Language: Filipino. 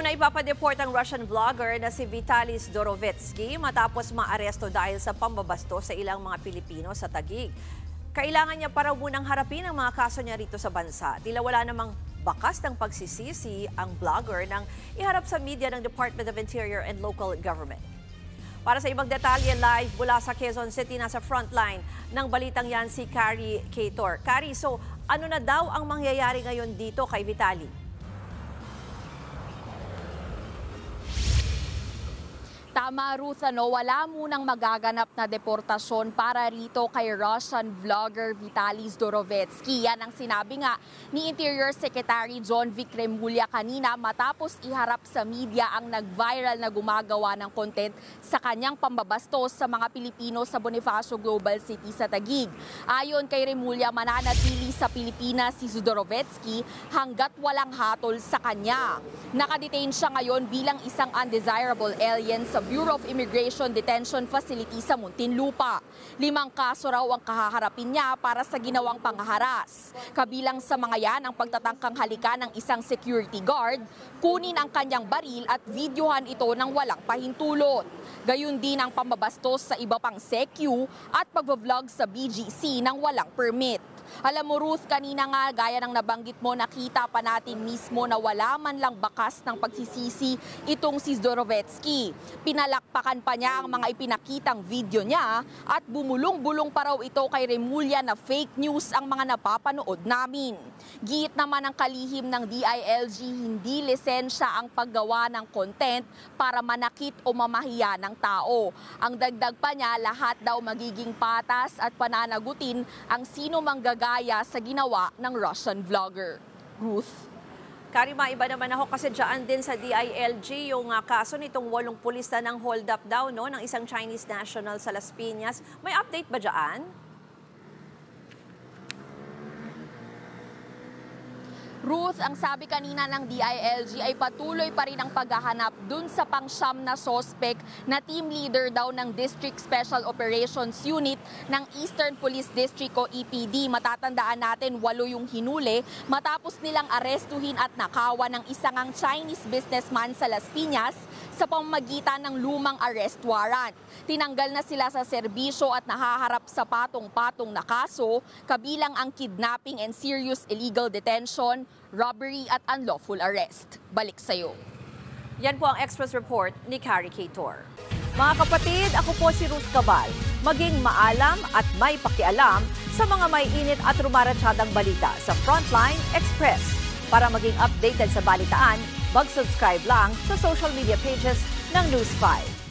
na ipapadeport ang Russian vlogger na si Vitaly Zdorovetsky matapos maaresto dahil sa pambabasto sa ilang mga Pilipino sa Taguig. Kailangan niya para munang harapin ang mga kaso niya rito sa bansa. Tila wala namang bakas ng pagsisisi ang vlogger nang iharap sa media ng Department of Interior and Local Government. Para sa ibang detalye, live mula sa Quezon City, nasa frontline ng balitang yan si Carrie Cator. Carrie, so ano na daw ang mangyayari ngayon dito kay Vitaly? Tama, Ruth, wala munang magaganap na deportasyon para rito kay Russian vlogger Vitaly Zdorovetsky. Yan ang sinabi nga ni Interior Secretary John Vic Remulla kanina matapos iharap sa media ang nag-viral na gumagawa ng content sa kanyang pambabastos sa mga Pilipino sa Bonifacio Global City sa Taguig. Ayon kay Remulla, mananatili sa Pilipinas si Zdorovetsky hanggat walang hatol sa kanya. Nakadetain siya ngayon bilang isang undesirable alien sa Bureau of Immigration Detention Facility sa Muntinlupa. 5 kaso raw ang kahaharapin niya para sa ginawang panghaharas. Kabilang sa mga yan ang pagtatangkang halika ng isang security guard, kunin ang kanyang baril at videohan ito ng walang pahintulot. Gayun din ang pambabastos sa iba pang SECU at pagbablog sa BGC ng walang permit. Alam mo, Ruth, kanina nga gaya ng nabanggit mo, nakita pa natin mismo na wala man lang bakas ng pagsisisi itong si Zdorovetsky. Pinalakpakan pa niya ang mga ipinakitang video niya at bumulong-bulong pa raw ito kay Remulla na fake news ang mga napapanood namin. Giit naman ang kalihim ng DILG, hindi lisensya ang paggawa ng content para manakit o mamahiya ng tao. Ang dagdag pa niya, lahat daw magiging patas at pananagutin ang sino mang gaya sa ginawa ng Russian vlogger. Ruth? Carrie, maiba naman ako kasi dyan din sa DILG yung kaso nitong 8 pulis na ng hold up daw ng isang Chinese national sa Las Piñas. May update ba dyan? Ruth, ang sabi kanina ng DILG ay patuloy pa rin ang paghahanap dun sa pang-siyam na suspect na team leader daw ng District Special Operations Unit ng Eastern Police District o EPD. Matatandaan natin 8 yung hinuli matapos nilang arestuhin at nakawan ng isang Chinese businessman sa Las Piñas sa pamamagitan ng lumang arrest warrant. Tinanggal na sila sa serbisyo at nahaharap sa patong-patong na kaso, kabilang ang kidnapping and serious illegal detention, robbery at unlawful arrest. Balik sa'yo. Yan po ang Express Report ni Carrie Cator. Mga kapatid, ako po si Ruth Cabal. Maging maalam at may pakialam sa mga may init at rumaratsyadang balita sa Frontline Express. Para maging updated sa balitaan, mag-subscribe lang sa social media pages ng News 5.